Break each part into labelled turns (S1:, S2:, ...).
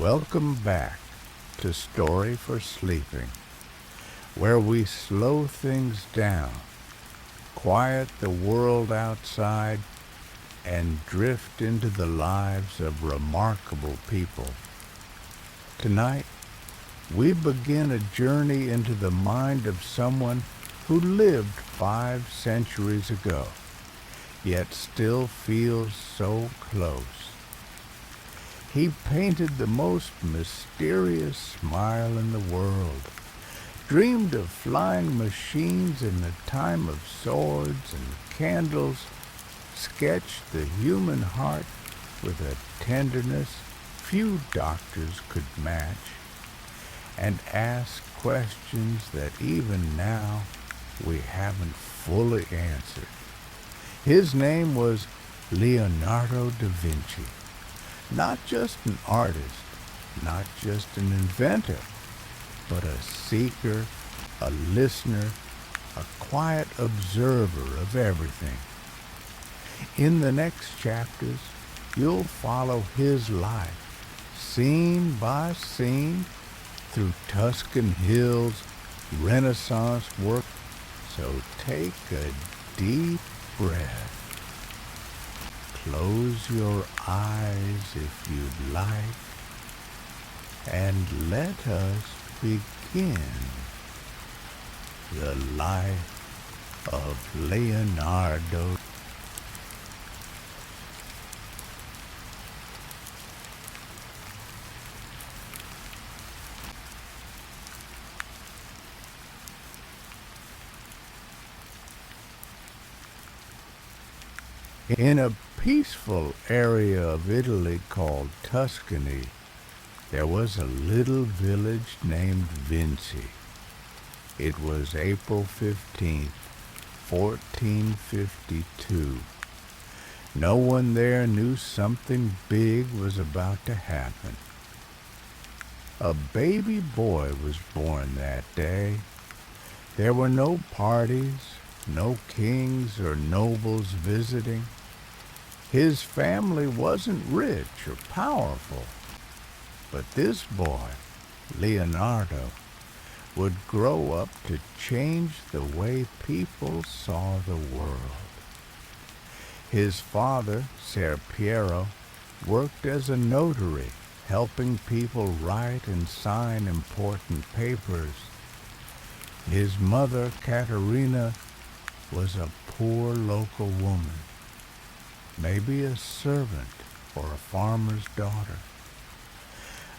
S1: Welcome back to Story for Sleeping, where we slow things down, quiet the world outside, and drift into the lives of remarkable people. Tonight, we begin a journey into the mind of someone who lived 5 centuries ago, yet still feels so close. He painted the most mysterious smile in the world, dreamed of flying machines in the time of swords and candles, sketched the human heart with a tenderness few doctors could match, and asked questions that even now we haven't fully answered. His name was Leonardo da Vinci. Not just an artist, not just an inventor, but a seeker, a listener, a quiet observer of everything. In the next chapters, you'll follow his life, scene by scene, through Tuscan hills, Renaissance work. So take a deep breath. Close your eyes if you'd like, and let us begin the life of Leonardo. In a peaceful area of Italy called Tuscany, there was a little village named Vinci. It was April 15th, 1452. No one there knew something big was about to happen. A baby boy was born that day. There were no parties, no kings or nobles visiting. His family wasn't rich or powerful, but this boy, Leonardo, would grow up to change the way people saw the world. His father, Ser Piero, worked as a notary, helping people write and sign important papers. His mother, Caterina, was a poor local woman, maybe a servant or a farmer's daughter.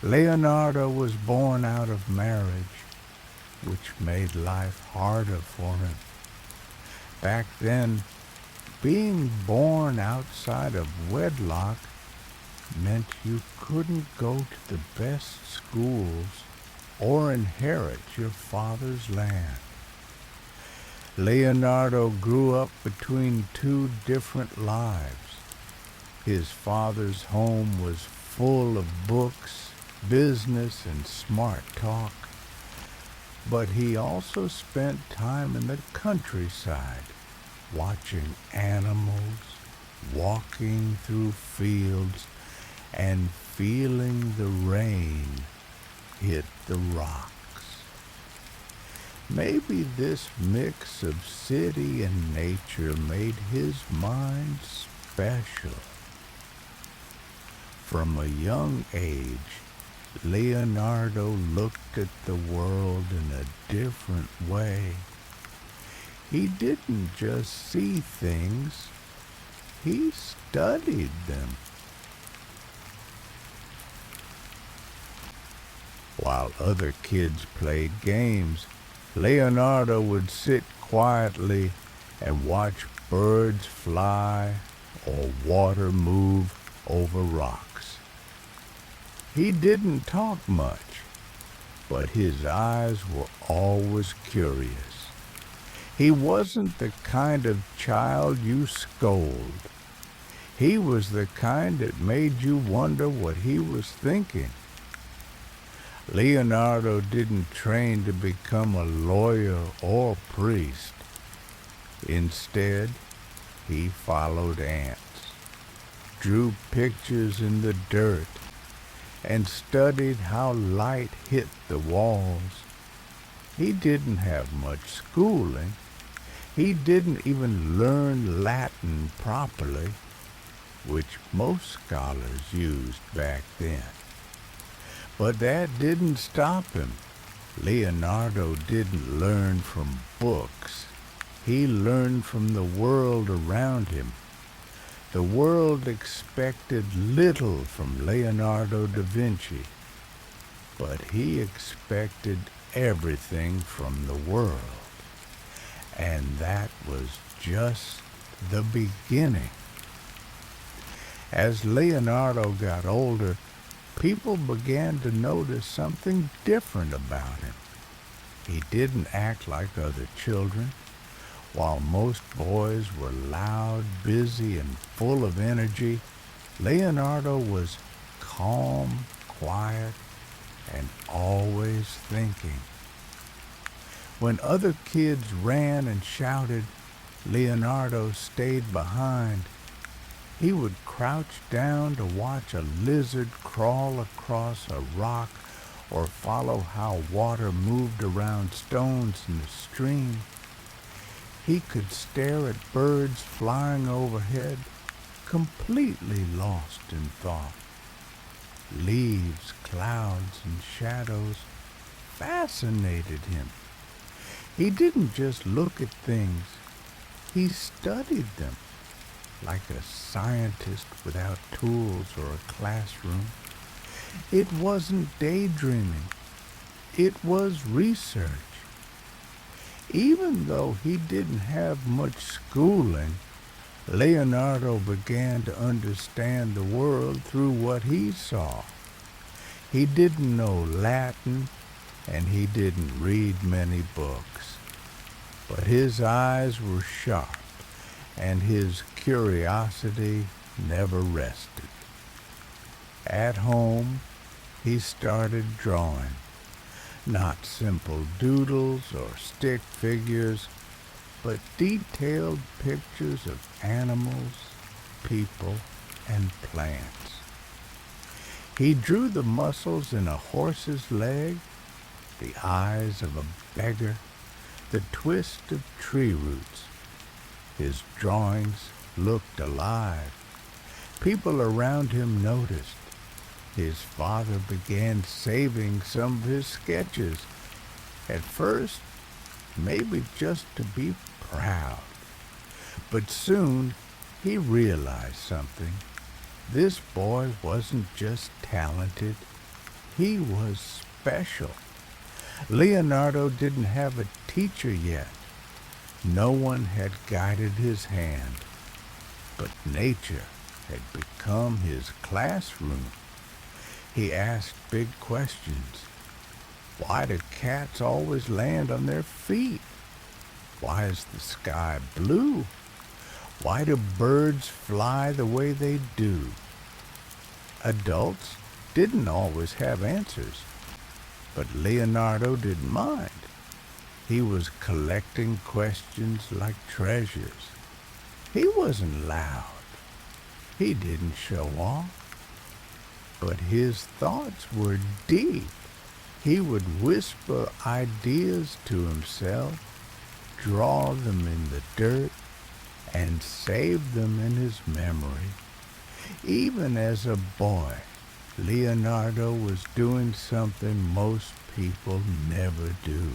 S1: Leonardo was born out of marriage, which made life harder for him. Back then, being born outside of wedlock meant you couldn't go to the best schools or inherit your father's land. Leonardo grew up between 2 different lives. His father's home was full of books, business, and smart talk, but he also spent time in the countryside, watching animals, walking through fields, and feeling the rain hit the rocks. Maybe this mix of city and nature made his mind special. From a young age, Leonardo looked at the world in a different way. He didn't just see things, he studied them. While other kids played games, Leonardo would sit quietly and watch birds fly or water move over rocks. He didn't talk much, but his eyes were always curious. He wasn't the kind of child you scold. He was the kind that made you wonder what he was thinking. Leonardo didn't train to become a lawyer or priest. Instead, he followed ants, drew pictures in the dirt, and studied how light hit the walls. He didn't have much schooling. He didn't even learn Latin properly, which most scholars used back then. But that didn't stop him. Leonardo didn't learn from books. He learned from the world around him. The world expected little from Leonardo da Vinci, but he expected everything from the world. And that was just the beginning. As Leonardo got older, people began to notice something different about him. He didn't act like other children. While most boys were loud, busy, and full of energy, Leonardo was calm, quiet, and always thinking. When other kids ran and shouted, Leonardo stayed behind. He would crouch down to watch a lizard crawl across a rock or follow how water moved around stones in the stream. He could stare at birds flying overhead, completely lost in thought. Leaves, clouds, and shadows fascinated him. He didn't just look at things, he studied them, like a scientist without tools or a classroom. It wasn't daydreaming, it was research. Even though he didn't have much schooling, Leonardo began to understand the world through what he saw. He didn't know Latin, and he didn't read many books. But his eyes were sharp, and his curiosity never rested. At home, he started drawing. Not simple doodles or stick figures, but detailed pictures of animals, people, and plants. He drew the muscles in a horse's leg, the eyes of a beggar, the twist of tree roots. His drawings looked alive. People around him noticed. His father began saving some of his sketches. At first, maybe just to be proud. But soon he realized something. This boy wasn't just talented, he was special. Leonardo didn't have a teacher yet. No one had guided his hand, but nature had become his classroom. He asked big questions. Why do cats always land on their feet? Why is the sky blue? Why do birds fly the way they do? Adults didn't always have answers, but Leonardo didn't mind. He was collecting questions like treasures. He wasn't loud. He didn't show off. But his thoughts were deep. He would whisper ideas to himself, draw them in the dirt, and save them in his memory. Even as a boy, Leonardo was doing something most people never do.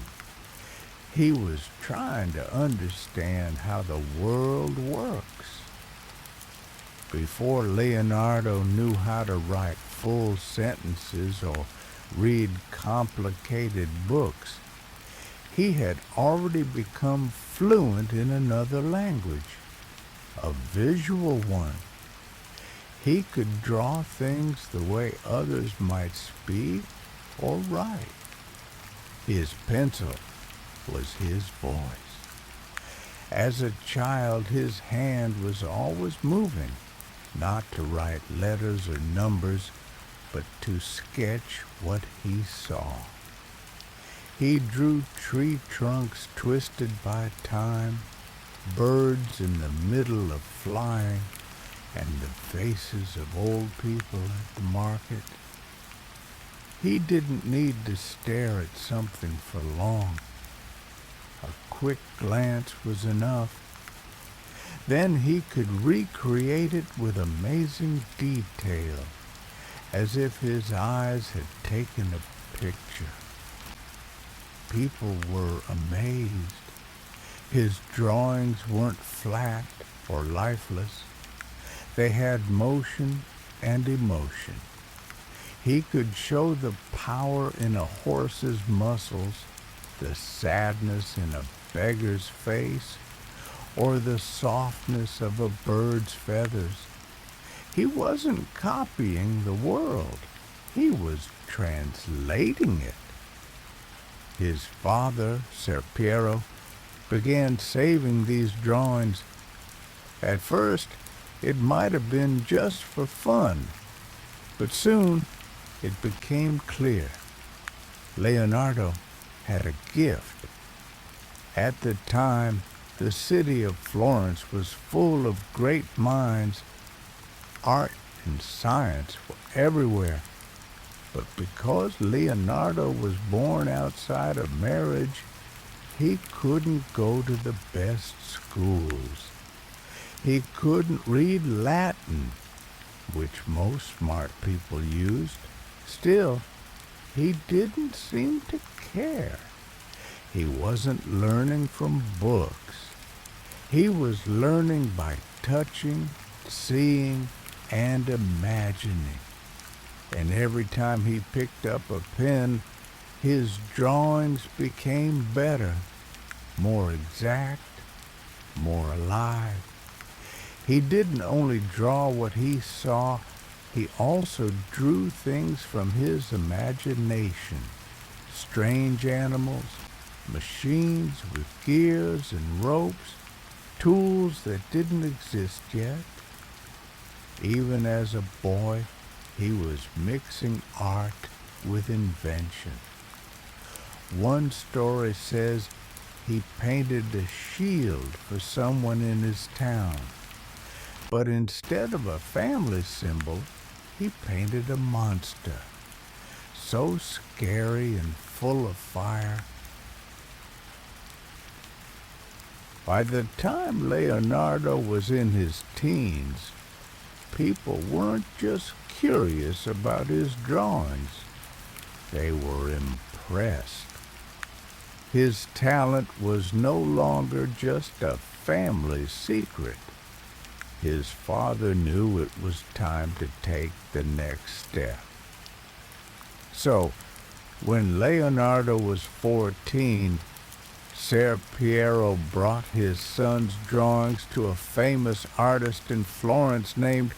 S1: He was trying to understand how the world works. Before Leonardo knew how to write full sentences or read complicated books, he had already become fluent in another language, a visual one. He could draw things the way others might speak or write. His pencil was his voice. As a child, his hand was always moving, not to write letters or numbers, but to sketch what he saw. He drew tree trunks twisted by time, birds in the middle of flying, and the faces of old people at the market. He didn't need to stare at something for long. A quick glance was enough. Then he could recreate it with amazing detail, as if his eyes had taken a picture. People were amazed. His drawings weren't flat or lifeless. They had motion and emotion. He could show the power in a horse's muscles, the sadness in a beggar's face, or the softness of a bird's feathers. He wasn't copying the world. He was translating it. His father, Ser Piero, began saving these drawings. At first, it might have been just for fun, but soon it became clear. Leonardo had a gift. At the time, the city of Florence was full of great minds. Art and science were everywhere. But because Leonardo was born outside of marriage, he couldn't go to the best schools. He couldn't read Latin, which most smart people used. Still, he didn't seem to care. He wasn't learning from books. He was learning by touching, seeing, and imagining. And every time he picked up a pen, his drawings became better, more exact, more alive. He didn't only draw what he saw, he also drew things from his imagination. Strange animals, machines with gears and ropes, tools that didn't exist yet. Even as a boy, he was mixing art with invention. One story says he painted a shield for someone in his town. But instead of a family symbol, he painted a monster, so scary and full of fire. By the time Leonardo was in his teens, people weren't just curious about his drawings. They were impressed. His talent was no longer just a family secret. His father knew it was time to take the next step. So, when Leonardo was 14, Ser Piero brought his son's drawings to a famous artist in Florence named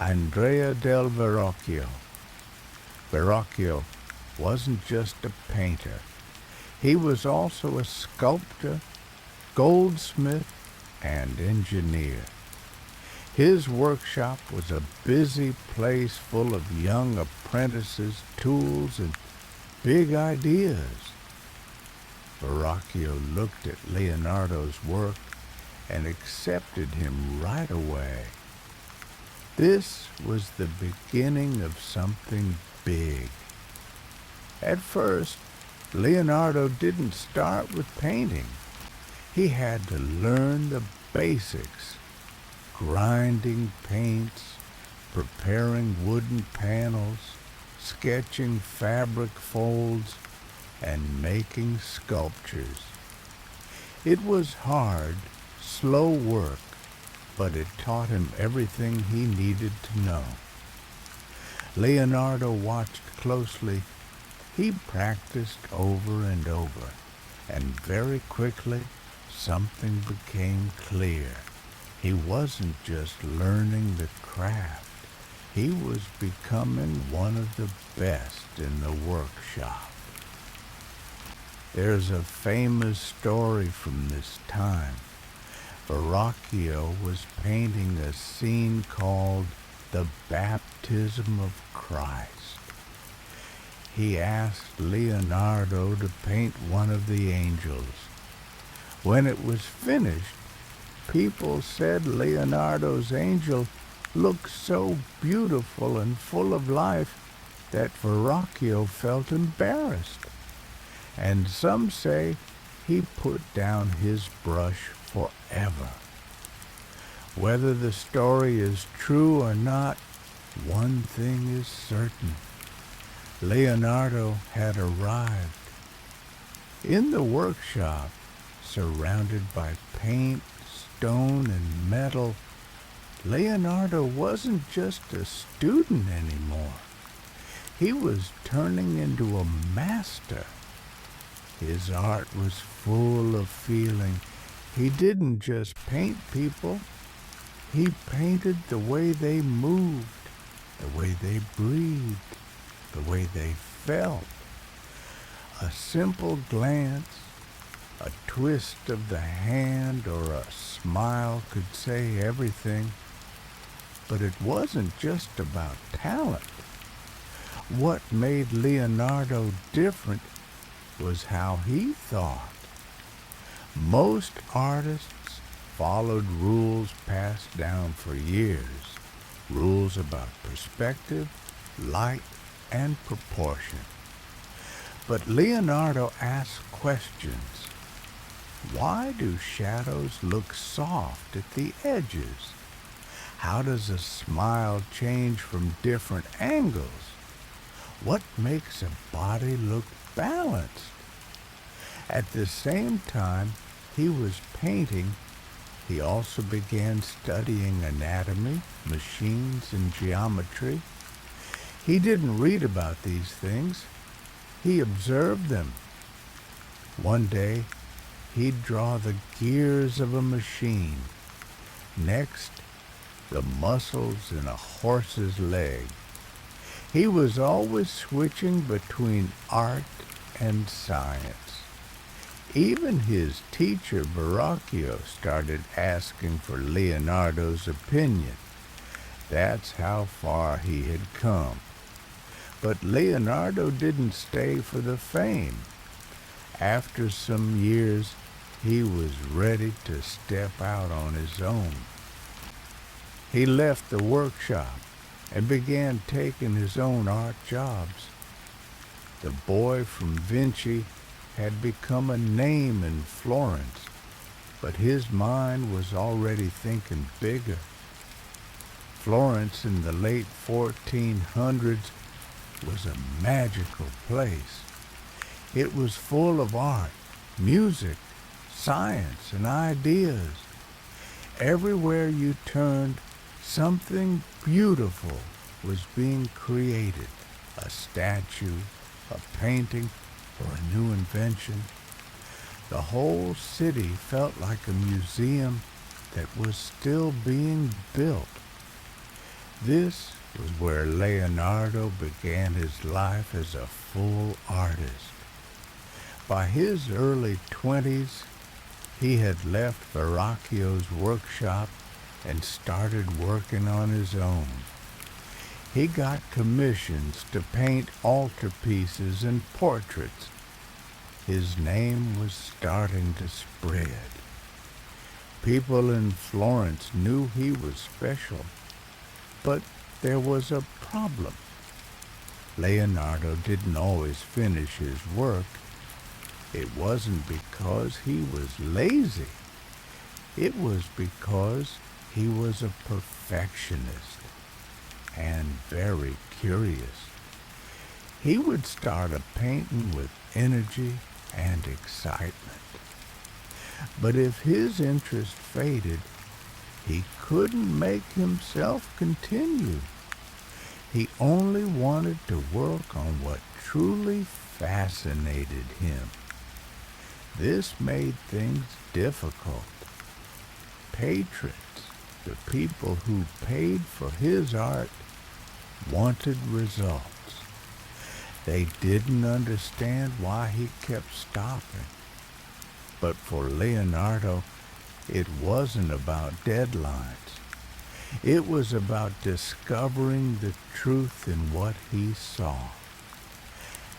S1: Andrea del Verrocchio. Verrocchio wasn't just a painter. He was also a sculptor, goldsmith, and engineer. His workshop was a busy place full of young apprentices, tools, and big ideas. Verrocchio looked at Leonardo's work and accepted him right away. This was the beginning of something big. At first, Leonardo didn't start with painting. He had to learn the basics: grinding paints, preparing wooden panels, sketching fabric folds, and making sculptures. It was hard, slow work, but it taught him everything he needed to know. Leonardo watched closely. He practiced over and over, and very quickly something became clear. He wasn't just learning the craft. He was becoming one of the best in the workshop. There's a famous story from this time. Verrocchio was painting a scene called the Baptism of Christ. He asked Leonardo to paint one of the angels. When it was finished, people said Leonardo's angel looked so beautiful and full of life, that Verrocchio felt embarrassed, and some say he put down his brush forever. Whether the story is true or not, one thing is certain. Leonardo had arrived. In the workshop, surrounded by paint, stone, and metal, Leonardo wasn't just a student anymore. He was turning into a master. His art was full of feeling. He didn't just paint people. He painted the way they moved, the way they breathed, the way they felt. A simple glance, a twist of the hand, or a smile could say everything. But it wasn't just about talent. What made Leonardo different was how he thought. Most artists followed rules passed down for years, rules about perspective, light, and proportion. But Leonardo asked questions. Why do shadows look soft at the edges? How does a smile change from different angles? What makes a body look balanced? At the same time he was painting, he also began studying anatomy, machines, and geometry. He didn't read about these things. He observed them. One day, he'd draw the gears of a machine. Next, the muscles in a horse's leg. He was always switching between art and science. Even his teacher, Verrocchio, started asking for Leonardo's opinion. That's how far he had come. But Leonardo didn't stay for the fame. After some years, he was ready to step out on his own. He left the workshop and began taking his own art jobs. The boy from Vinci had become a name in Florence, but his mind was already thinking bigger. Florence in the late 1400s was a magical place. It was full of art, music, science, and ideas. Everywhere you turned, something beautiful was being created. A statue, a painting, or a new invention. The whole city felt like a museum that was still being built. This was where Leonardo began his life as a full artist. By his early 20s, he had left Verrocchio's workshop and started working on his own. He got commissions to paint altarpieces and portraits. His name was starting to spread. People in Florence knew he was special, but there was a problem. Leonardo didn't always finish his work. It wasn't because he was lazy. It was because he was a perfectionist and very curious. He would start a painting with energy and excitement. But if his interest faded, he couldn't make himself continue. He only wanted to work on what truly fascinated him. This made things difficult. Patrons, the people who paid for his art, wanted results. They didn't understand why he kept stopping. But for Leonardo, it wasn't about deadlines. It was about discovering the truth in what he saw.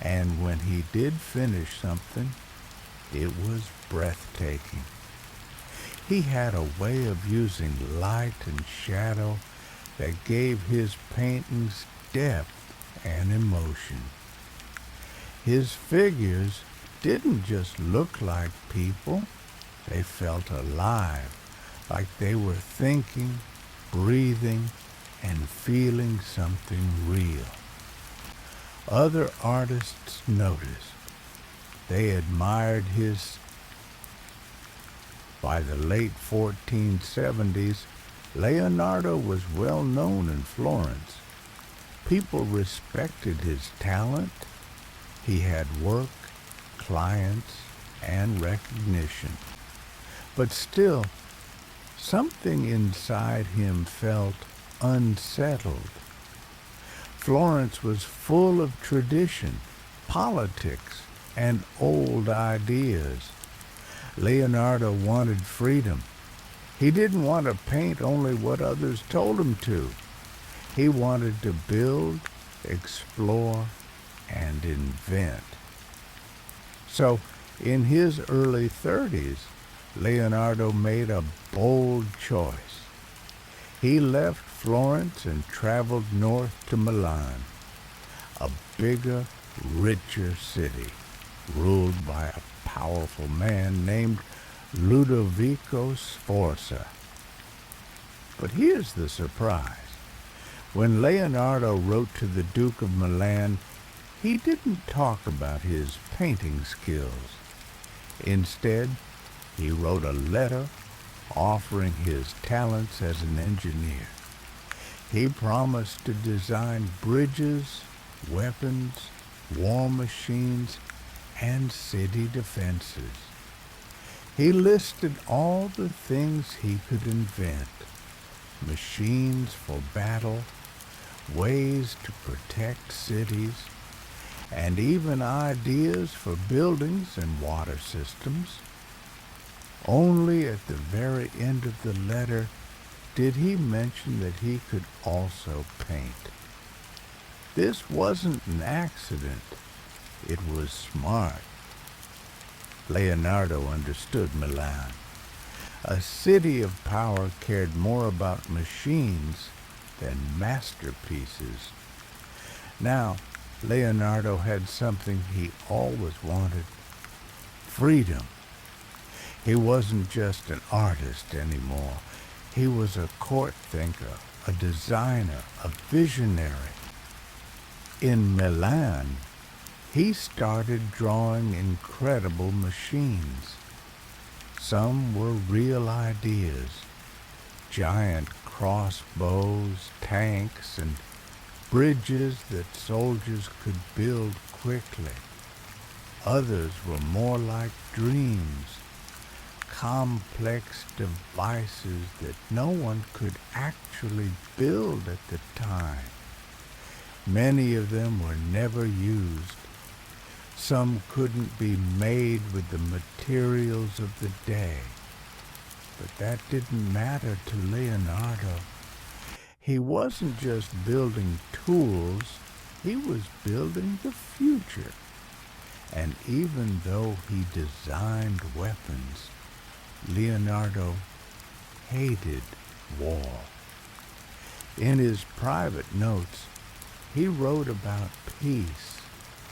S1: And when he did finish something, it was breathtaking. He had a way of using light and shadow that gave his paintings depth and emotion. His figures didn't just look like people, they felt alive, like they were thinking, breathing, and feeling something real. Other artists noticed. They admired his. By the late 1470s, Leonardo was well known in Florence. People respected his talent. He had work, clients, and recognition. But still, something inside him felt unsettled. Florence was full of tradition, politics, and old ideas. Leonardo wanted freedom. He didn't want to paint only what others told him to. He wanted to build, explore, and invent. So, in his early 30s, Leonardo made a bold choice. He left Florence and traveled north to Milan, a bigger, richer city, ruled by a powerful man named Ludovico Sforza. But here's the surprise. When Leonardo wrote to the Duke of Milan, he didn't talk about his painting skills. Instead, he wrote a letter offering his talents as an engineer. He promised to design bridges, weapons, war machines, and city defenses. He listed all the things he could invent: machines for battle, ways to protect cities, and even ideas for buildings and water systems. Only at the very end of the letter did he mention that he could also paint. This wasn't an accident. It was smart. Leonardo understood Milan. A city of power cared more about machines than masterpieces. Now, Leonardo had something he always wanted: freedom. He wasn't just an artist anymore. He was a court thinker, a designer, a visionary. In Milan, he started drawing incredible machines. Some were real ideas: giant crossbows, tanks, and bridges that soldiers could build quickly. Others were more like dreams, complex devices that no one could actually build at the time. Many of them were never used. Some couldn't be made with the materials of the day. But that didn't matter to Leonardo. He wasn't just building tools, he was building the future. And even though he designed weapons, Leonardo hated war. In his private notes, he wrote about peace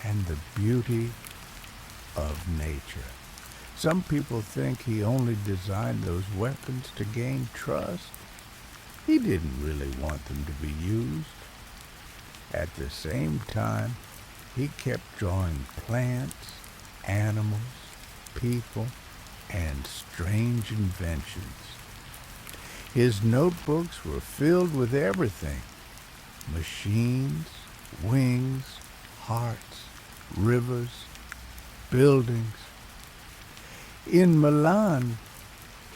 S1: and the beauty of nature. Some people think he only designed those weapons to gain trust. He didn't really want them to be used. At the same time, he kept drawing plants, animals, people, and strange inventions. His notebooks were filled with everything: machines, wings, hearts, rivers, buildings. In Milan,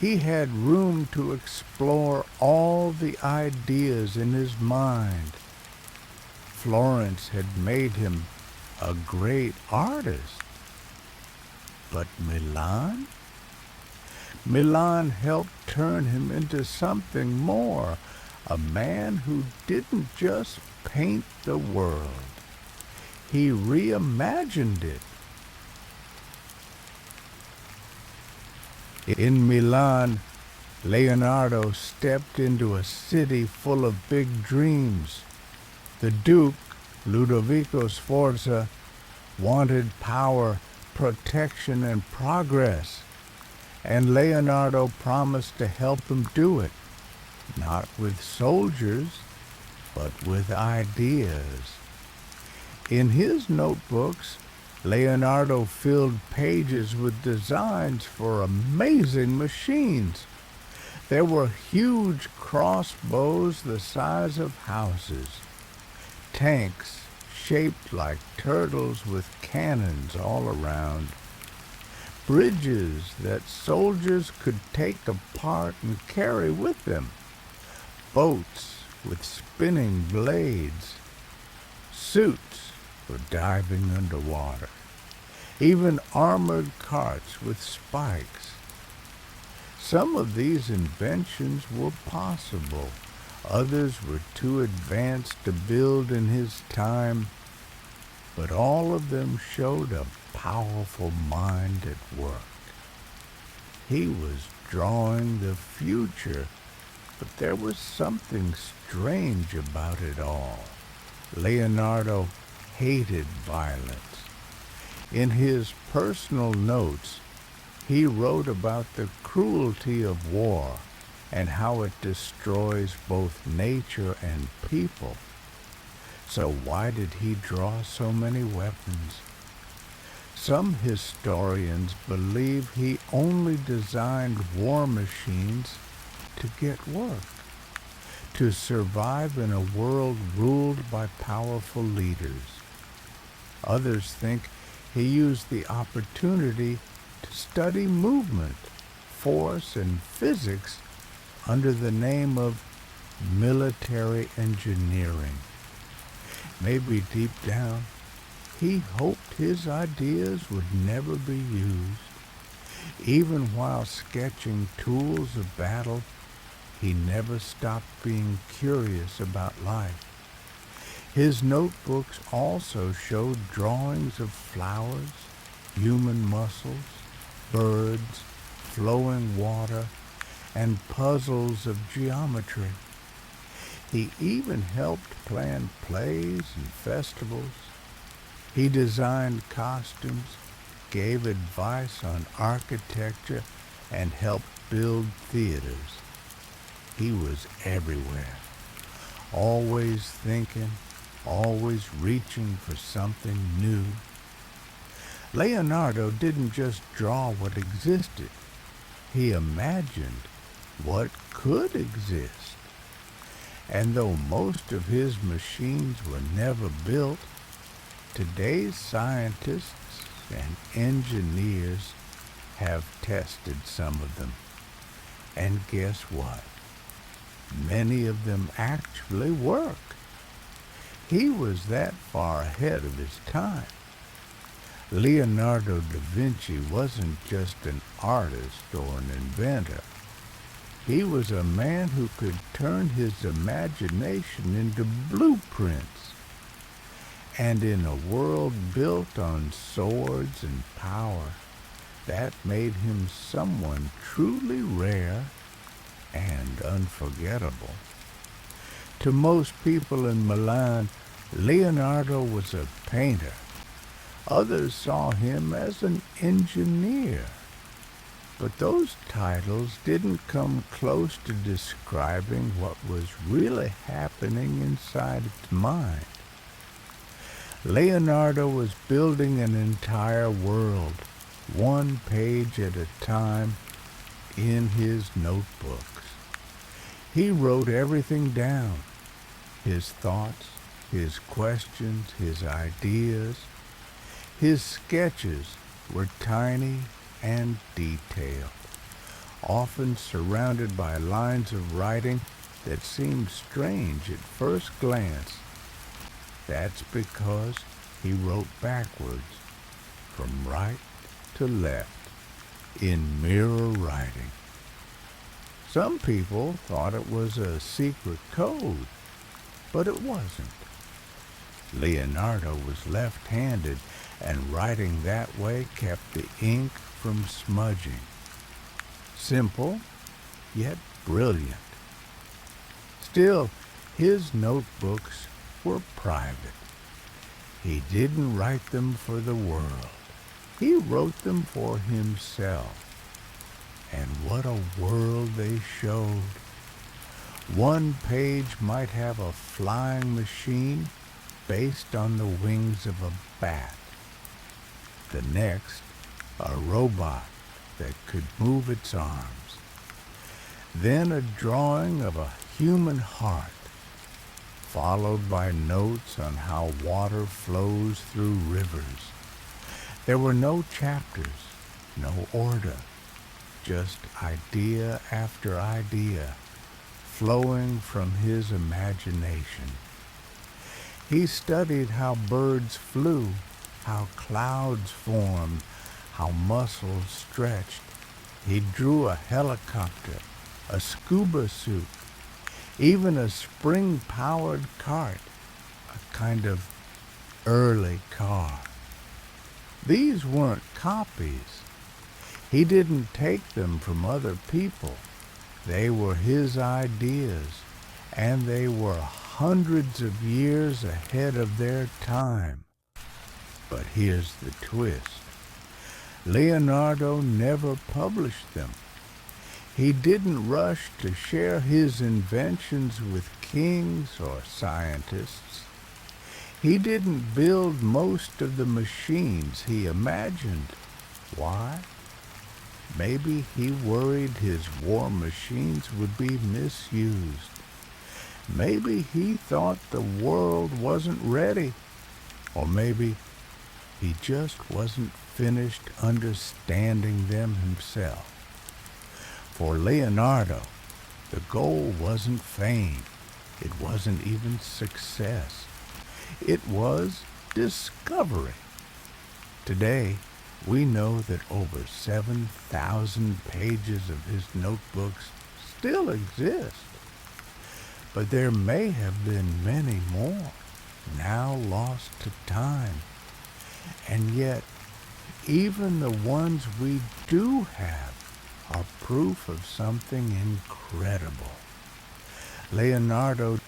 S1: he had room to explore all the ideas in his mind. Florence had made him a great artist. But Milan? Milan helped turn him into something more, a man who didn't just paint the world. He reimagined it. In Milan, Leonardo stepped into a city full of big dreams. The Duke, Ludovico Sforza wanted power, protection, and progress, and Leonardo promised to help him do it, not with soldiers, but with ideas. In his notebooks, Leonardo filled pages with designs for amazing machines. There were huge crossbows the size of houses, tanks shaped like turtles with cannons all around, bridges that soldiers could take apart and carry with them, boats with spinning blades, suits for diving underwater, even armored carts with spikes. Some of these inventions were possible. Others were too advanced to build in his time, but all of them showed a powerful mind at work. He was drawing the future, but there was something strange about it all. Leonardo hated violence. In his personal notes, he wrote about the cruelty of war and how it destroys both nature and people. So why did he draw so many weapons? Some historians believe he only designed war machines to get work, to survive in a world ruled by powerful leaders. Others think he used the opportunity to study movement, force, and physics under the name of military engineering. Maybe deep down, he hoped his ideas would never be used. Even while sketching tools of battle, he never stopped being curious about life. His notebooks also showed drawings of flowers, human muscles, birds, flowing water, and puzzles of geometry. He even helped plan plays and festivals. He designed costumes, gave advice on architecture, and helped build theaters. He was everywhere, always thinking, always reaching for something new. Leonardo didn't just draw what existed. He imagined what could exist. And though most of his machines were never built, today's scientists and engineers have tested some of them. And guess what? Many of them actually work. He was that far ahead of his time. Leonardo da Vinci wasn't just an artist or an inventor. He was a man who could turn his imagination into blueprints. And in a world built on swords and power, that made him someone truly rare and unforgettable. To most people in Milan, Leonardo was a painter. Others saw him as an engineer. But those titles didn't come close to describing what was really happening inside his mind. Leonardo was building an entire world, one page at a time, in his notebooks. He wrote everything down, his thoughts, his questions, his ideas. His sketches were tiny and detailed, often surrounded by lines of writing that seemed strange at first glance. That's because he wrote backwards, from right to left, in mirror writing. Some people thought it was a secret code, but it wasn't. Leonardo was left-handed, and writing that way kept the ink from smudging. Simple, yet brilliant. Still, his notebooks were private. He didn't write them for the world. He wrote them for himself. And what a world they showed. One page might have a flying machine based on the wings of a bat. The next, a robot that could move its arms. Then a drawing of a human heart, followed by notes on how water flows through rivers. There were no chapters, no order, just idea after idea flowing from his imagination. He studied how birds flew, how clouds formed, how muscles stretched. He drew a helicopter, a scuba suit, even a spring-powered cart, a kind of early car. These weren't copies. He didn't take them from other people. They were his ideas, and they were hundreds of years ahead of their time. But here's the twist. Leonardo never published them. He didn't rush to share his inventions with kings or scientists. He didn't build most of the machines he imagined. Why? Maybe he worried his war machines would be misused. Maybe he thought the world wasn't ready. Or maybe he just wasn't finished understanding them himself. For Leonardo, the goal wasn't fame. It wasn't even success. It was discovery. Today, we know that over 7,000 pages of his notebooks still exist. But there may have been many more, now lost to time. And yet, even the ones we do have are proof of something incredible. Leonardo,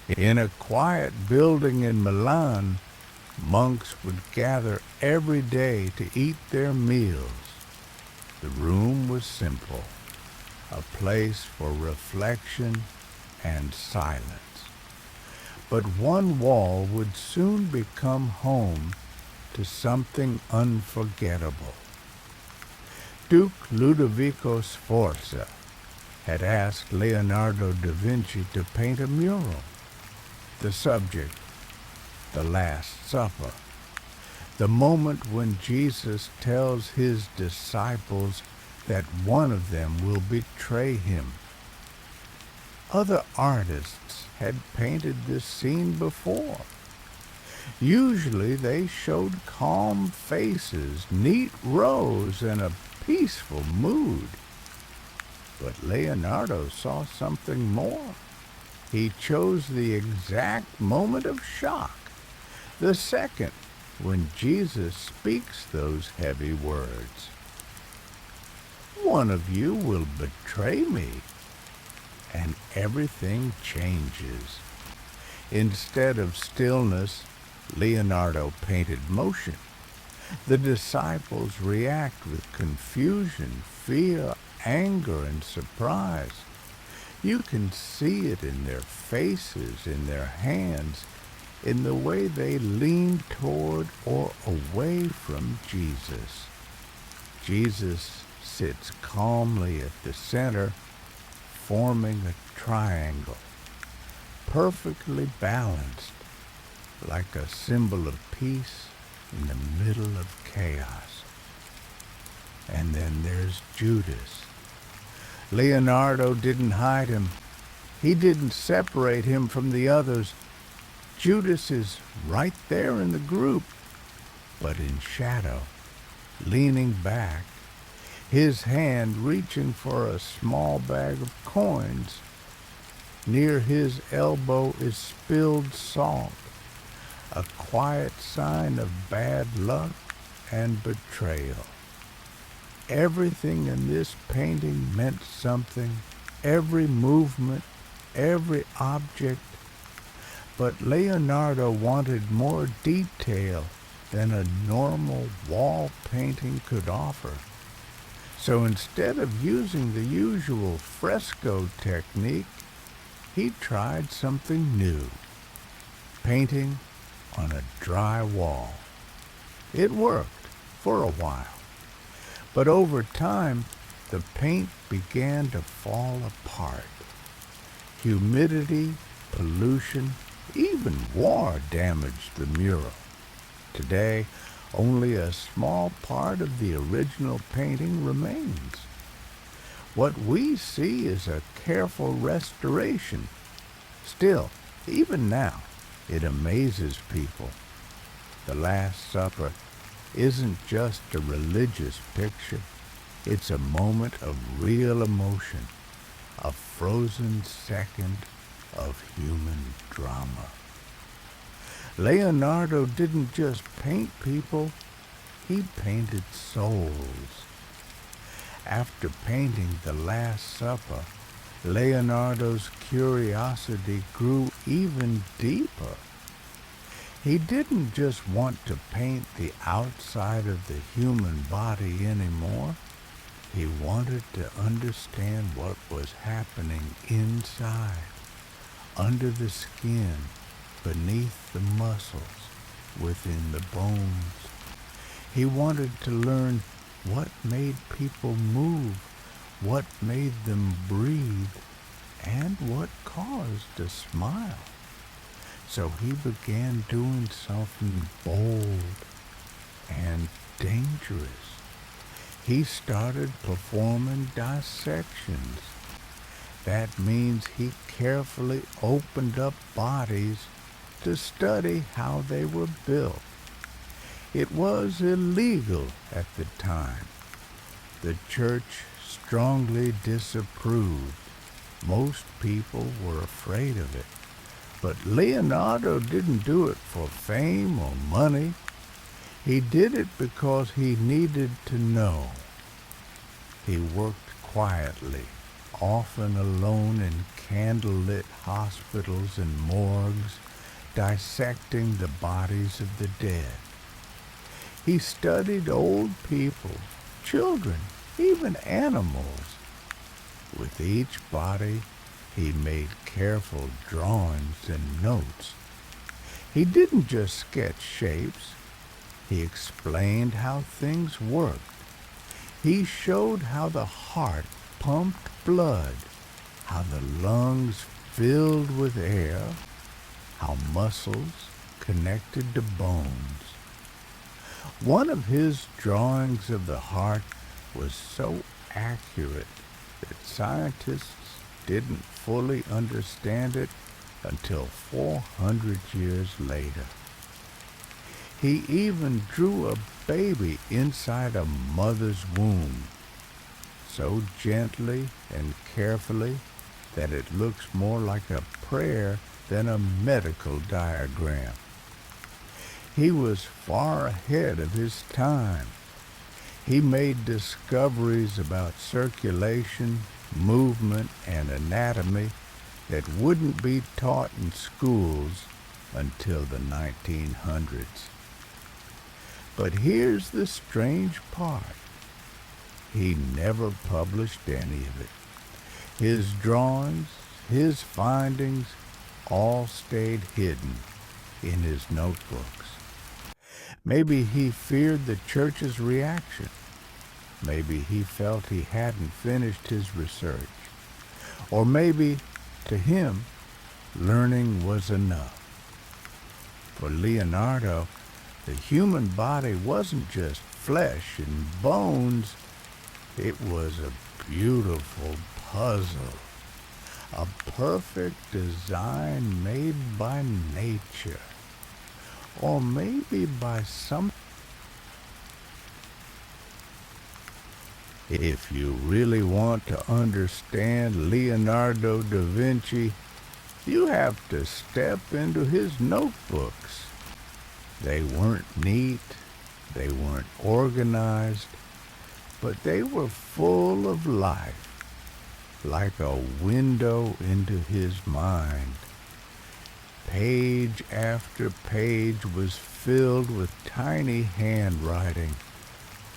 S1: in a quiet building in Milan, monks would gather every day to eat their meals. The room was simple, a place for reflection and silence. But one wall would soon become home to something unforgettable. Duke Ludovico Sforza had asked Leonardo da Vinci to paint a mural. The subject, the Last Supper, the moment when Jesus tells his disciples that one of them will betray him. Other artists had painted this scene before. Usually they showed calm faces, neat rows, and a peaceful mood. But Leonardo saw something more. He chose the exact moment of shock, the second when Jesus speaks those heavy words. One of you will betray me. And everything changes. Instead of stillness, Leonardo painted motion. The disciples react with confusion, fear, anger, and surprise. You can see it in their faces, in their hands, in the way they lean toward or away from Jesus. Jesus sits calmly at the center, forming a triangle, perfectly balanced, like a symbol of peace in the middle of chaos. And then there's Judas. Leonardo didn't hide him. He didn't separate him from the others. Judas is right there in the group, but in shadow, leaning back, his hand reaching for a small bag of coins. Near his elbow is spilled salt, a quiet sign of bad luck and betrayal. Everything in this painting meant something, every movement, every object. But Leonardo wanted more detail than a normal wall painting could offer. So instead of using the usual fresco technique, he tried something new, painting on a dry wall. It worked for a while, but over time, the paint began to fall apart. Humidity, pollution, even war damaged the mural. Today, only a small part of the original painting remains. What we see is a careful restoration. Still, even now, it amazes people. The Last Supper isn't just a religious picture. It's a moment of real emotion, a frozen second of human drama. Leonardo didn't just paint people, he painted souls. After painting the Last Supper, Leonardo's curiosity grew even deeper. He didn't just want to paint the outside of the human body anymore. He wanted to understand what was happening inside, under the skin, beneath the muscles, within the bones. He wanted to learn what made people move, what made them breathe, and what caused a smile. So he began doing something bold and dangerous. He started performing dissections. That means he carefully opened up bodies to study how they were built. It was illegal at the time. The church strongly disapproved. Most people were afraid of it. But Leonardo didn't do it for fame or money. He did it because he needed to know. He worked quietly, often alone in candlelit hospitals and morgues, dissecting the bodies of the dead. He studied old people, children, even animals. With each body, he made careful drawings and notes. He didn't just sketch shapes. He explained how things worked. He showed how the heart pumped blood, how the lungs filled with air, how muscles connected to bones. One of his drawings of the heart was so accurate that scientists didn't fully understand it until 400 years later. He even drew a baby inside a mother's womb, so gently and carefully that it looks more like a prayer than a medical diagram. He was far ahead of his time. He made discoveries about circulation, movement, and anatomy that wouldn't be taught in schools until the 1900s. But here's the strange part. He never published any of it. His drawings, his findings, all stayed hidden in his notebooks. Maybe he feared the church's reaction. Maybe he felt he hadn't finished his research. Or maybe, to him, learning was enough. For Leonardo, the human body wasn't just flesh and bones. It was a beautiful puzzle, a perfect design made by nature, or maybe by some. If you really want to understand Leonardo da Vinci, you have to step into his notebooks. They weren't neat, they weren't organized, but they were full of life, like a window into his mind. Page after page was filled with tiny handwriting,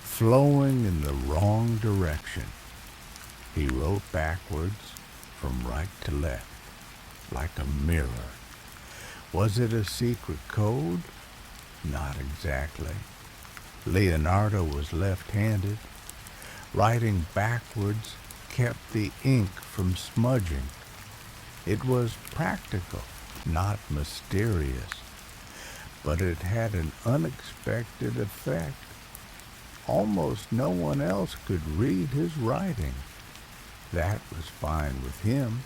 S1: flowing in the wrong direction. He wrote backwards, from right to left, like a mirror. Was it a secret code? Not exactly. Leonardo was left-handed. Writing backwards kept the ink from smudging. It was practical, not mysterious, but it had an unexpected effect. Almost no one else could read his writing. That was fine with him.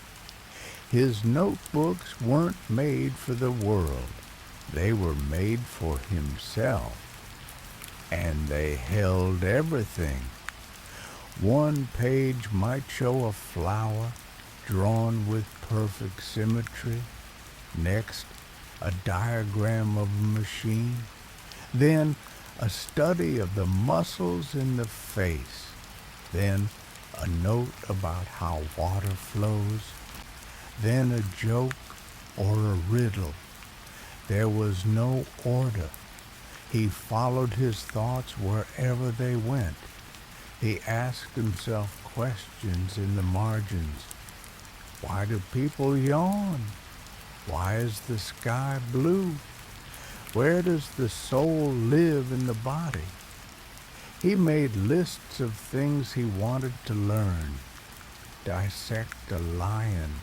S1: His notebooks weren't made for the world. They were made for himself. And they held everything. One page might show a flower drawn with perfect symmetry. Next, a diagram of a machine. Then, a study of the muscles in the face. Then, a note about how water flows. Then a joke or a riddle. There was no order. He followed his thoughts wherever they went. He asked himself questions in the margins. Why do people yawn? Why is the sky blue? Where does the soul live in the body? He made lists of things he wanted to learn. Dissect a lion.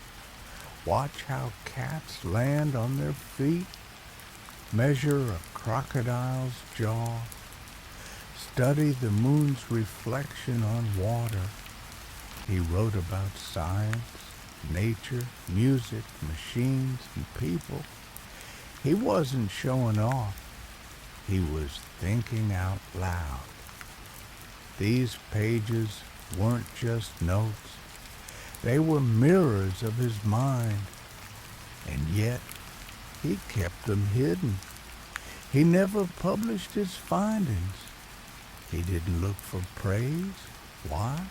S1: Watch how cats land on their feet. Measure a crocodile's jaw. Study the moon's reflection on water. He wrote about science, nature, music, machines, and people. He wasn't showing off. He was thinking out loud. These pages weren't just notes. They were mirrors of his mind. And yet, he kept them hidden. He never published his findings. He didn't look for praise. Why?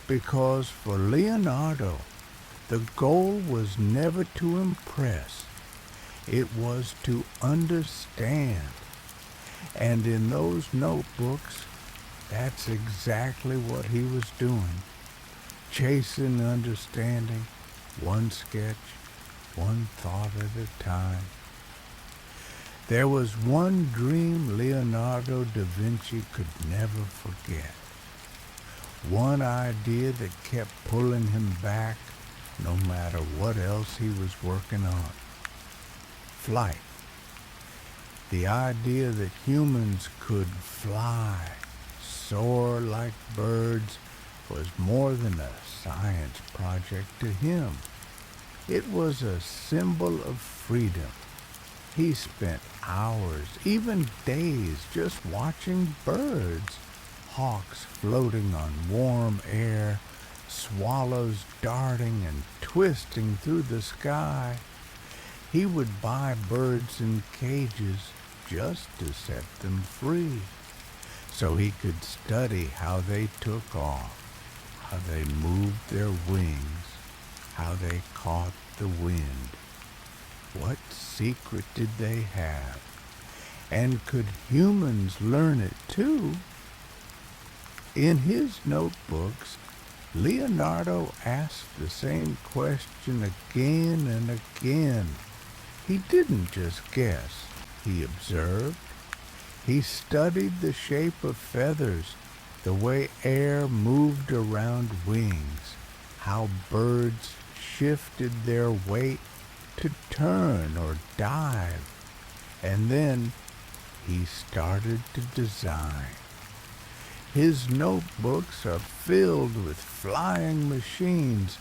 S1: Because for Leonardo, the goal was never to impress. It was to understand. And in those notebooks, that's exactly what he was doing. Chasing understanding, one sketch, one thought at a time. There was one dream Leonardo da Vinci could never forget. One idea that kept pulling him back no matter what else he was working on. Flight. The idea that humans could fly, soar like birds, was more than a science project to him. It was a symbol of freedom. He spent hours, even days, just watching birds. Hawks floating on warm air, swallows darting and twisting through the sky. He would buy birds in cages just to set them free, so he could study how they took off, how they moved their wings, how they caught the wind. What secret did they have? And could humans learn it too? In his notebooks, Leonardo asked the same question again and again. He didn't just guess. He observed. He studied the shape of feathers, the way air moved around wings, how birds shifted their weight to turn or dive. And then he started to design. His notebooks are filled with flying machines,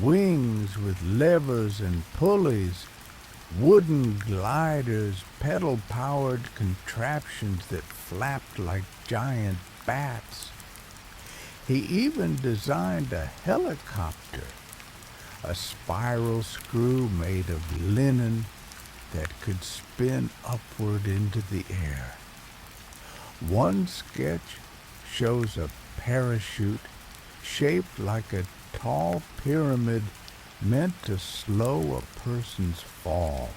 S1: wings with levers and pulleys, wooden gliders, pedal-powered contraptions that flapped like giant bats. He even designed a helicopter, a spiral screw made of linen that could spin upward into the air. One sketch shows a parachute shaped like a tall pyramid meant to slow a person's fall.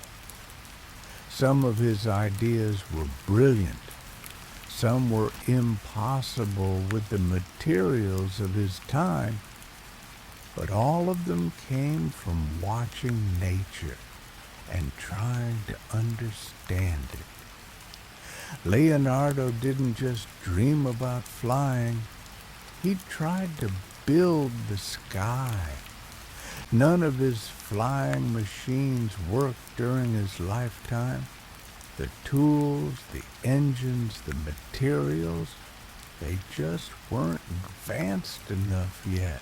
S1: Some of his ideas were brilliant. Some were impossible with the materials of his time, but all of them came from watching nature and trying to understand it. Leonardo didn't just dream about flying, he tried to build the sky. None of his flying machines worked during his lifetime. The tools, the engines, the materials, they just weren't advanced enough yet.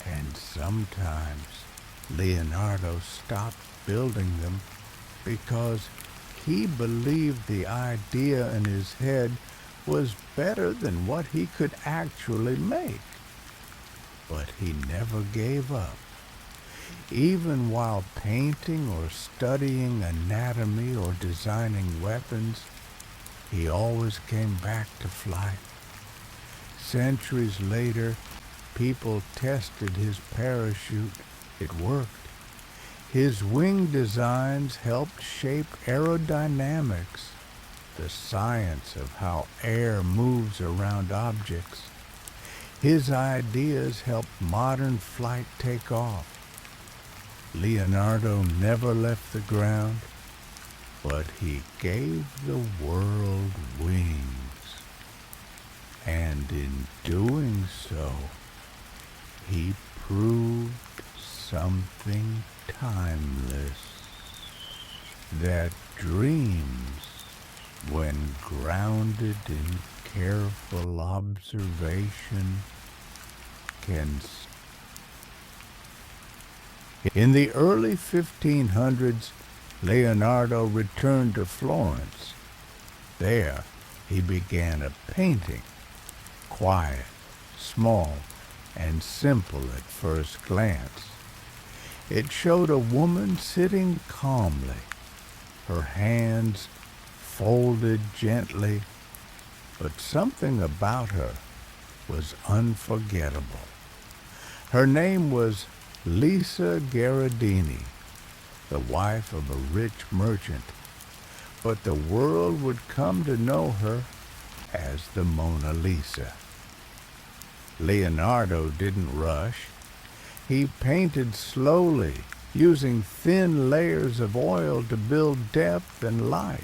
S1: And sometimes Leonardo stopped building them because he believed the idea in his head was better than what he could actually make. But he never gave up. Even while painting or studying anatomy or designing weapons, he always came back to flight. Centuries later, people tested his parachute. It worked. His wing designs helped shape aerodynamics, the science of how air moves around objects. His ideas helped modern flight take off. Leonardo never left the ground, but he gave the world wings. And in doing so, he proved something timeless, that dreams, when grounded in careful observation, can. In the early 1500s, Leonardo returned to Florence. There, he began a painting, quiet, small, and simple at first glance. It showed a woman sitting calmly, her hands folded gently, but something about her was unforgettable. Her name was Lisa Gherardini, the wife of a rich merchant, but the world would come to know her as the Mona Lisa. Leonardo didn't rush. He painted slowly, using thin layers of oil to build depth and light.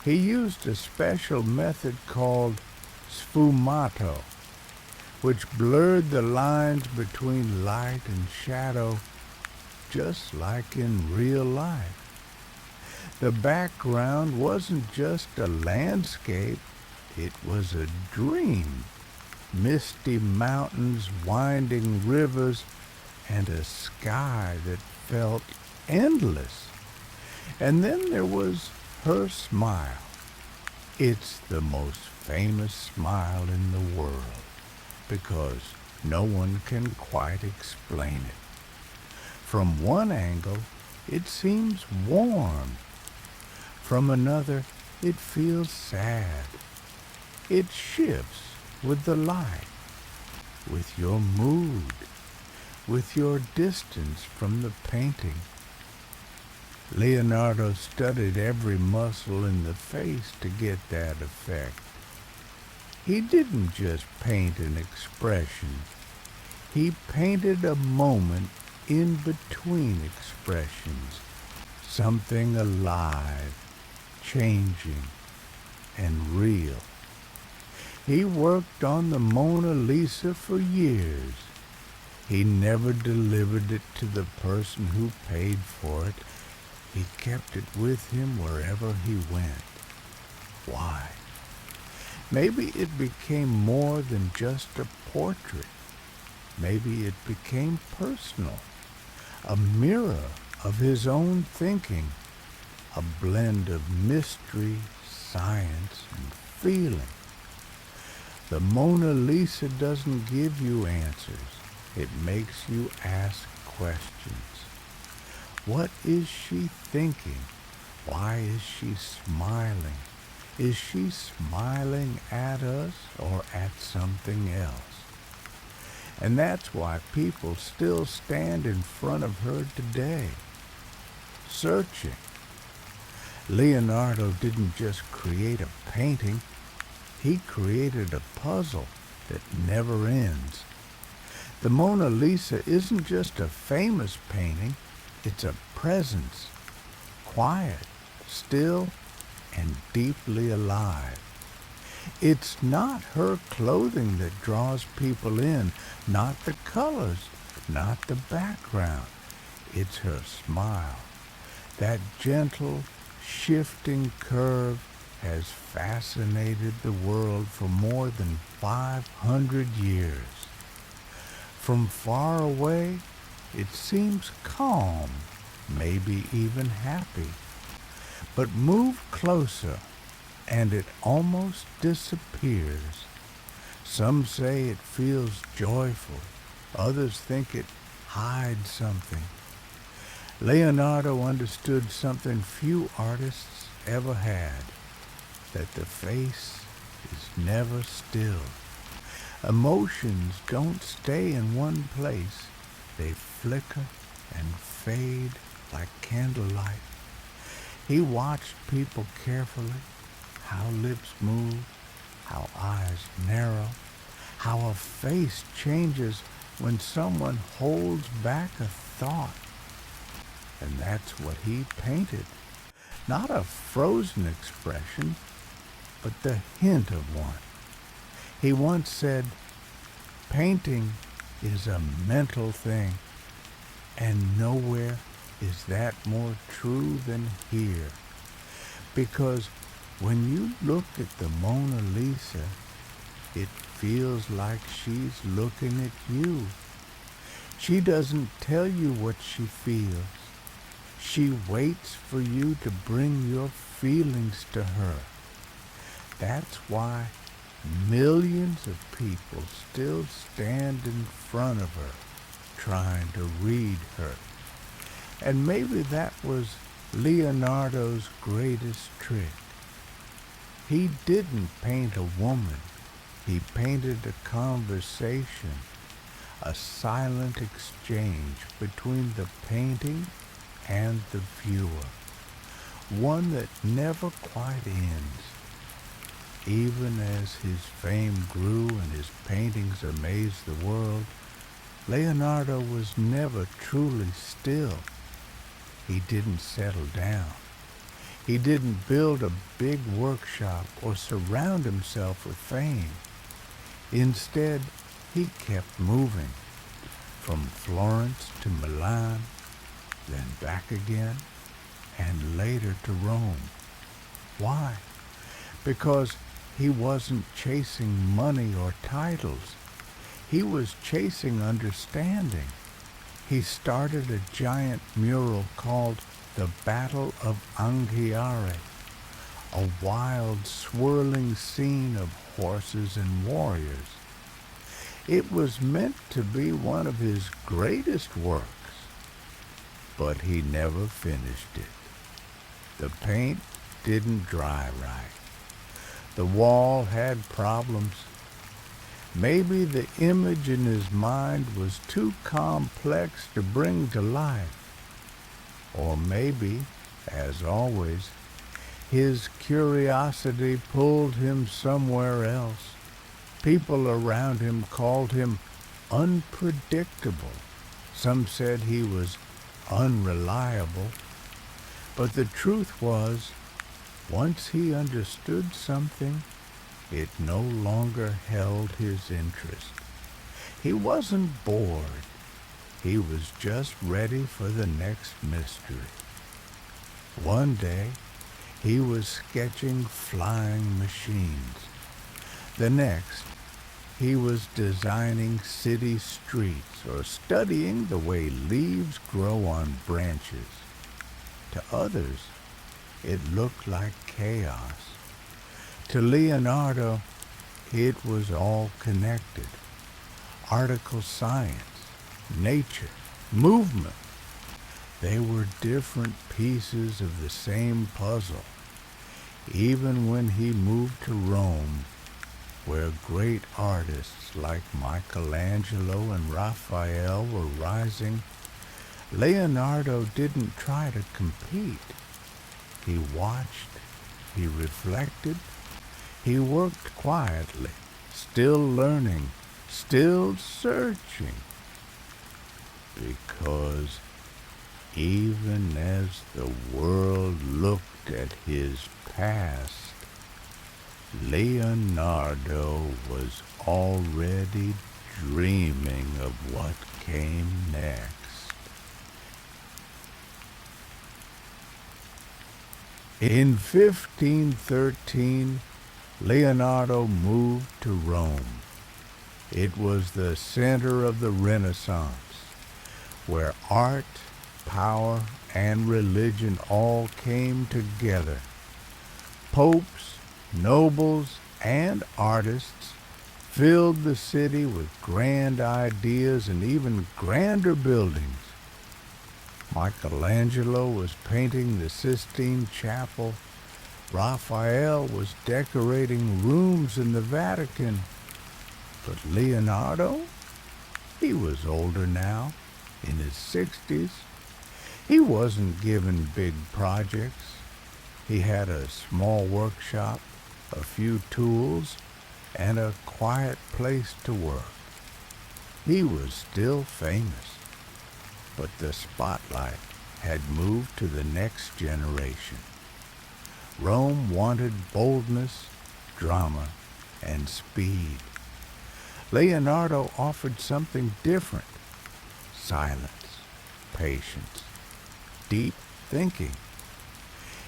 S1: He used a special method called sfumato, which blurred the lines between light and shadow, just like in real life. The background wasn't just a landscape, it was a dream. Misty mountains, winding rivers, and a sky that felt endless. And then there was her smile. It's the most famous smile in the world, because no one can quite explain it. From one angle, it seems warm. From another, it feels sad. It shifts with the light, with your mood, with your distance from the painting. Leonardo studied every muscle in the face to get that effect. He didn't just paint an expression. He painted a moment in between expressions, something alive, changing, and real. He worked on the Mona Lisa for years. He never delivered it to the person who paid for it. He kept it with him wherever he went. Why? Maybe it became more than just a portrait. Maybe it became personal, a mirror of his own thinking, a blend of mystery, science, and feeling. The Mona Lisa doesn't give you answers. It makes you ask questions. What is she thinking? Why is she smiling? Is she smiling at us or at something else? And that's why people still stand in front of her today, searching. Leonardo didn't just create a painting, he created a puzzle that never ends. The Mona Lisa isn't just a famous painting, it's a presence, quiet, still, and deeply alive. It's not her clothing that draws people in, not the colors, not the background. It's her smile. That gentle, shifting curve has fascinated the world for more than 500 years. From far away, it seems calm, maybe even happy. But move closer, and it almost disappears. Some say it feels joyful. Others think it hides something. Leonardo understood something few artists ever had, that the face is never still. Emotions don't stay in one place. They flicker and fade like candlelight. He watched people carefully, how lips move, how eyes narrow, how a face changes when someone holds back a thought. And that's what he painted. Not a frozen expression, but the hint of one. He once said, "Painting is a mental thing, and nowhere is that more true than here." Because when you look at the Mona Lisa, it feels like she's looking at you. She doesn't tell you what she feels. She waits for you to bring your feelings to her. That's why millions of people still stand in front of her, trying to read her. And maybe that was Leonardo's greatest trick. He didn't paint a woman. He painted a conversation, a silent exchange between the painting and the viewer, one that never quite ends. Even as his fame grew and his paintings amazed the world, Leonardo was never truly still. He didn't settle down. He didn't build a big workshop or surround himself with fame. Instead, he kept moving, from Florence to Milan, then back again, and later to Rome. Why? Because he wasn't chasing money or titles. He was chasing understanding. He started a giant mural called The Battle of Anghiari, a wild, swirling scene of horses and warriors. It was meant to be one of his greatest works, but he never finished it. The paint didn't dry right. The wall had problems. Maybe the image in his mind was too complex to bring to life. Or maybe, as always, his curiosity pulled him somewhere else. People around him called him unpredictable. Some said he was unreliable. But the truth was, once he understood something, it no longer held his interest. He wasn't bored. He was just ready for the next mystery. One day, he was sketching flying machines. The next, he was designing city streets or studying the way leaves grow on branches. To others, it looked like chaos. To Leonardo, it was all connected. Article science, nature, movement. They were different pieces of the same puzzle. Even when he moved to Rome, where great artists like Michelangelo and Raphael were rising, Leonardo didn't try to compete. He watched, he reflected, he worked quietly, still learning, still searching, because even as the world looked at his past, Leonardo was already dreaming of what came next. In 1513, Leonardo moved to Rome. It was the center of the Renaissance, where art, power, and religion all came together. Popes, nobles, and artists filled the city with grand ideas and even grander buildings. Michelangelo was painting the Sistine Chapel. Raphael was decorating rooms in the Vatican. But Leonardo, he was older now, in his 60s. He wasn't given big projects. He had a small workshop, a few tools, and a quiet place to work. He was still famous, but the spotlight had moved to the next generation. Rome wanted boldness, drama, and speed. Leonardo offered something different: silence, patience, deep thinking.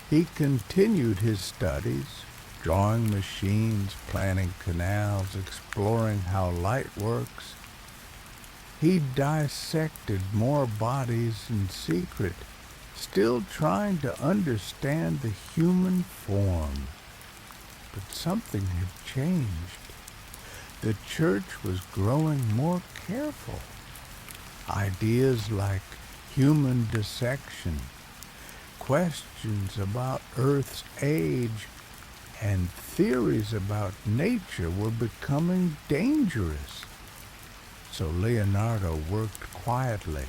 S1: He continued his studies, drawing machines, planning canals, exploring how light works. He dissected more bodies in secret, still trying to understand the human form. But something had changed. The church was growing more careful. Ideas like human dissection, questions about Earth's age, and theories about nature were becoming dangerous. So Leonardo worked quietly.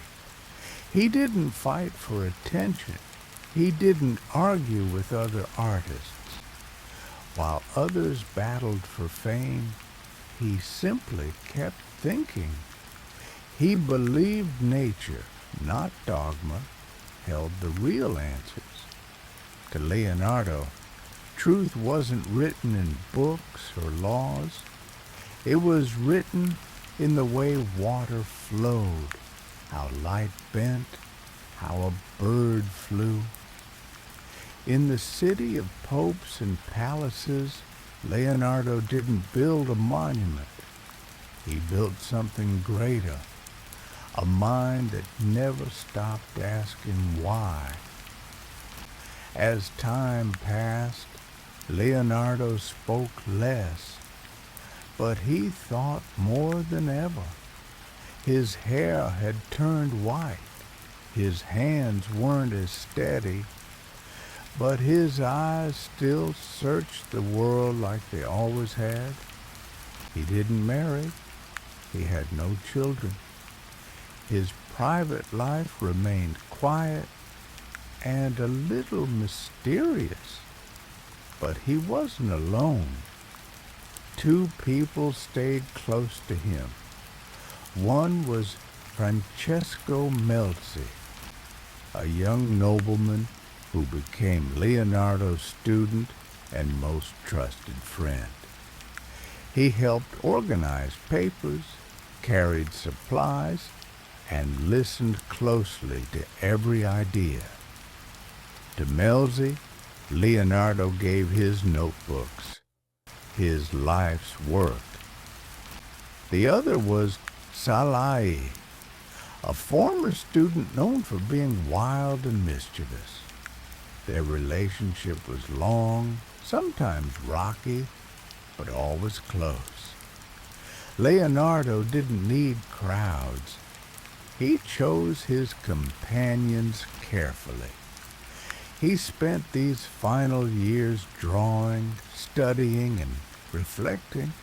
S1: He didn't fight for attention. He didn't argue with other artists. While others battled for fame, he simply kept thinking. He believed nature, not dogma, held the real answers. To Leonardo, truth wasn't written in books or laws. It was written in the way water flowed, how light bent, how a bird flew. In the city of popes and palaces, Leonardo didn't build a monument. He built something greater, a mind that never stopped asking why. As time passed, Leonardo spoke less, but he thought more than ever. His hair had turned white. His hands weren't as steady, but his eyes still searched the world like they always had. He didn't marry. He had no children. His private life remained quiet and a little mysterious. But he wasn't alone. Two people stayed close to him. One was Francesco Melzi, a young nobleman who became Leonardo's student and most trusted friend. He helped organize papers, carried supplies, and listened closely to every idea. To Melzi, Leonardo gave his notebooks, his life's work. The other was Salai, a former student known for being wild and mischievous. Their relationship was long, sometimes rocky, but always close. Leonardo didn't need crowds. He chose his companions carefully. He spent these final years drawing, studying, and reflecting.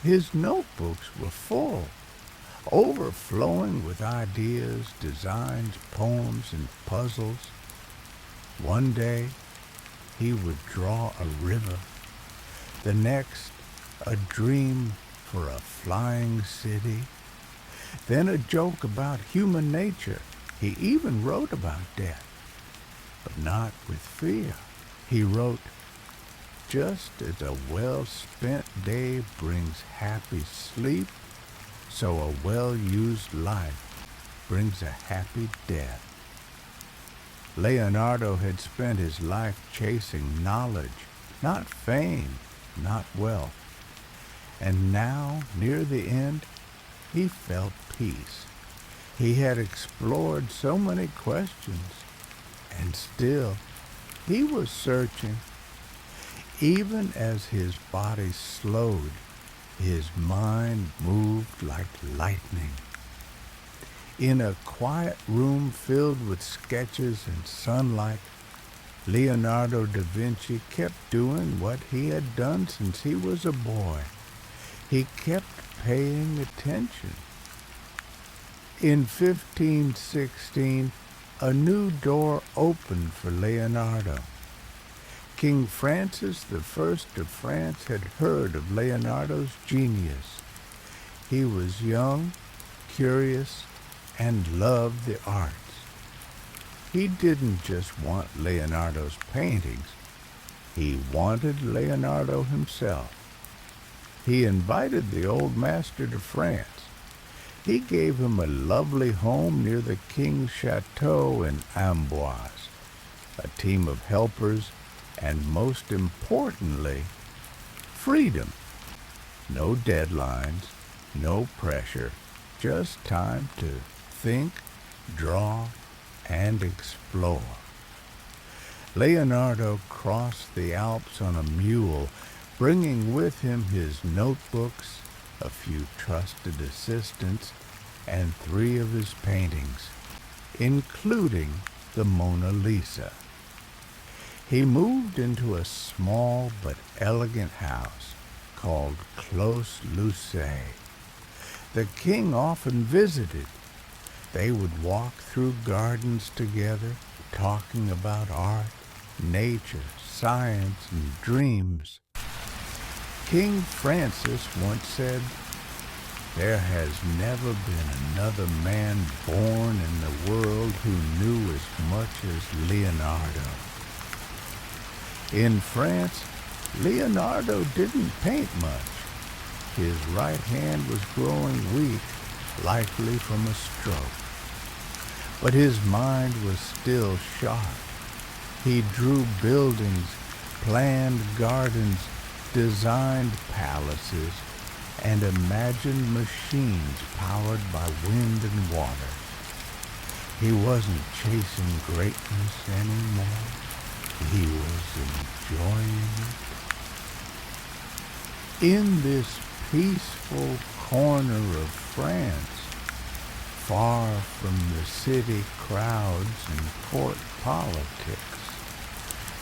S1: His notebooks were full, overflowing with ideas, designs, poems, and puzzles. One day, he would draw a river, the next, a dream for a flying city, then a joke about human nature. He even wrote about death, but not with fear. He wrote, "Just as a well-spent day brings happy sleep, so a well-used life brings a happy death." Leonardo had spent his life chasing knowledge, not fame, not wealth. And now, near the end, he felt peace. He had explored so many questions, and still he was searching. Even as his body slowed, his mind moved like lightning. In a quiet room filled with sketches and sunlight, Leonardo da Vinci kept doing what he had done since he was a boy. He kept paying attention. In 1516, a new door opened for Leonardo. King Francis I of France had heard of Leonardo's genius. He was young, curious, and loved the arts. He didn't just want Leonardo's paintings. He wanted Leonardo himself. He invited the old master to France. He gave him a lovely home near the king's chateau in Amboise, a team of helpers, and most importantly, freedom. No deadlines, no pressure, just time to think, draw, and explore. Leonardo crossed the Alps on a mule, bringing with him his notebooks, a few trusted assistants, and 3 of his paintings, including the Mona Lisa. He moved into a small but elegant house called Clos Lucé. The king often visited. They would walk through gardens together, talking about art, nature, science, and dreams. King Francis once said, "There has never been another man born in the world who knew as much as Leonardo." In France, Leonardo didn't paint much. His right hand was growing weak, likely from a stroke. But his mind was still sharp. He drew buildings, planned gardens, designed palaces, and imagined machines powered by wind and water. He wasn't chasing greatness anymore. He was enjoying it. In this peaceful corner of France, far from the city crowds and court politics,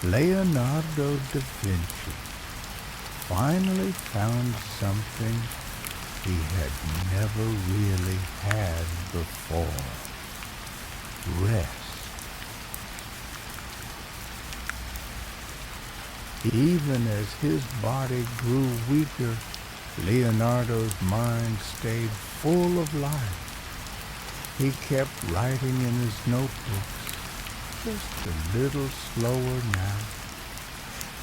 S1: Leonardo da Vinci finally found something he had never really had before: rest. Even as his body grew weaker, Leonardo's mind stayed full of life. He kept writing in his notebooks, just a little slower now.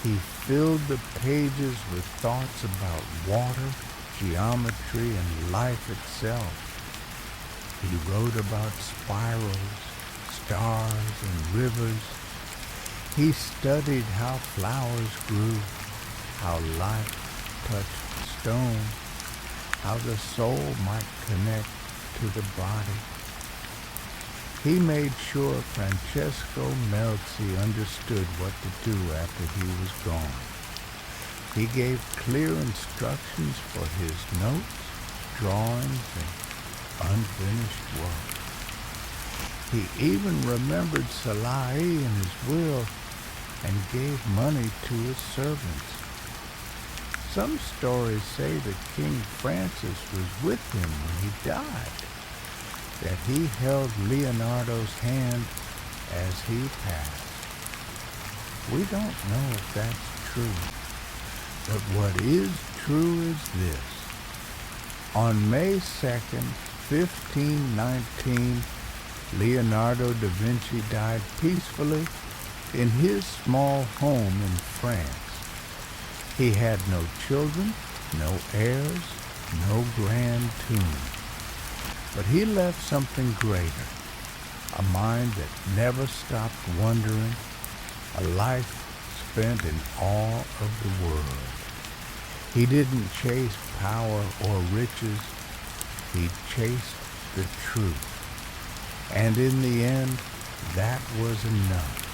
S1: He filled the pages with thoughts about water, geometry, and life itself. He wrote about spirals, stars, and rivers. He studied how flowers grew, how light touched stone, how the soul might connect to the body. He made sure Francesco Melzi understood what to do after he was gone. He gave clear instructions for his notes, drawings, and unfinished work. He even remembered Salai in his will and gave money to his servants. Some stories say that King Francis was with him when he died, that he held Leonardo's hand as he passed. We don't know if that's true, but what is true is this. On May 2nd, 1519, Leonardo da Vinci died peacefully in his small home in France. He had no children, no heirs, no grand tomb. But he left something greater, a mind that never stopped wondering, a life spent in awe of the world. He didn't chase power or riches, he chased the truth. And in the end, that was enough.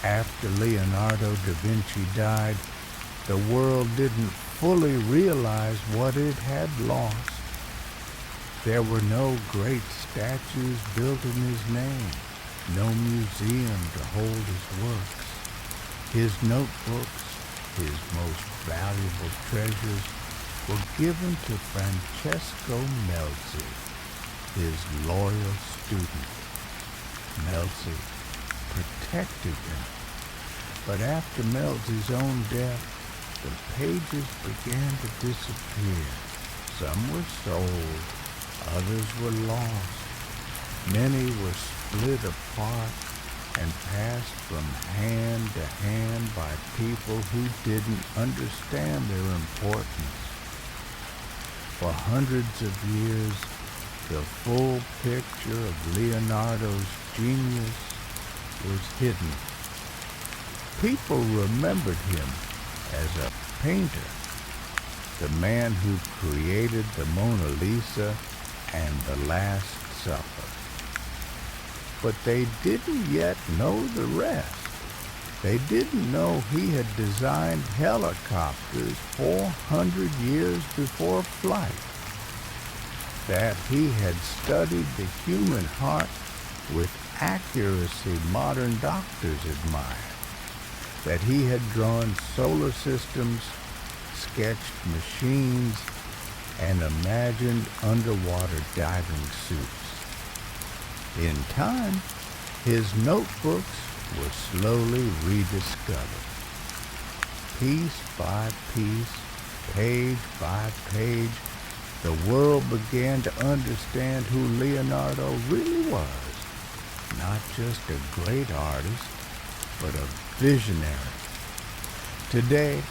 S1: After Leonardo da Vinci died, the world didn't fully realize what it had lost. There were no great statues built in his name, no museum to hold his works. His notebooks, his most valuable treasures, were given to Francesco Melzi, his loyal student. Melzi protected them, but after Melzi's own death, the pages began to disappear. Some were sold, others were lost. Many were split apart and passed from hand to hand by people who didn't understand their importance. For hundreds of years, the full picture of Leonardo's genius was hidden. People remembered him as a painter, the man who created the Mona Lisa and the Last Supper. But they didn't yet know the rest. They didn't know he had designed helicopters 400 years before flight, that he had studied the human heart with accuracy modern doctors admire, that he had drawn solar systems, sketched machines, and imagined underwater diving suits. In time, his notebooks were slowly rediscovered. Piece by piece, page by page, the world began to understand who Leonardo really was. Not just a great artist, but a visionary. Today,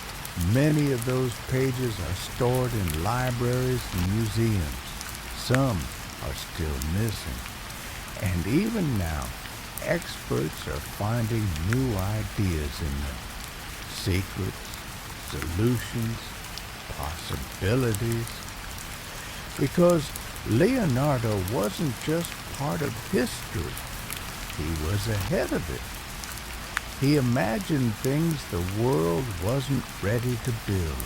S1: many of those pages are stored in libraries and museums. Some are still missing. And even now, experts are finding new ideas in them. Secrets, solutions, possibilities. Because Leonardo wasn't just part of history. He was ahead of it. He imagined things the world wasn't ready to build.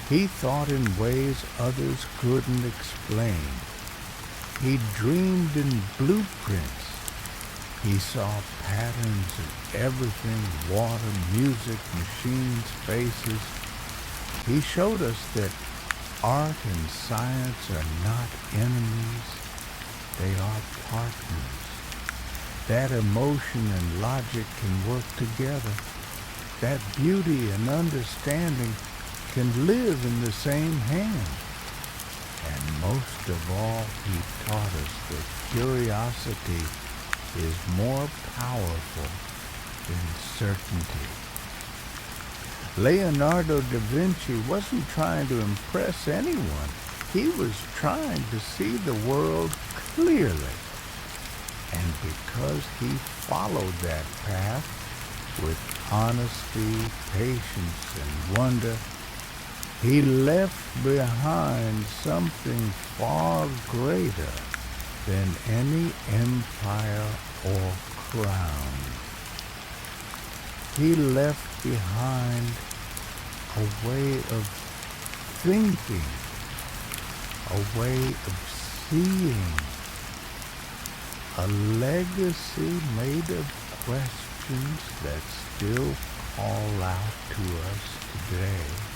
S1: He thought in ways others couldn't explain. He dreamed in blueprints. He saw patterns in everything: water, music, machines, faces. He showed us that art and science are not enemies. They are partners. That emotion and logic can work together. That beauty and understanding can live in the same hand. And most of all, he taught us that curiosity is more powerful than certainty. Leonardo da Vinci wasn't trying to impress anyone. He was trying to see the world clearly. And because he followed that path with honesty, patience, and wonder, he left behind something far greater than any empire or crown. He left behind a way of thinking, a way of seeing, a legacy made of questions that still call out to us today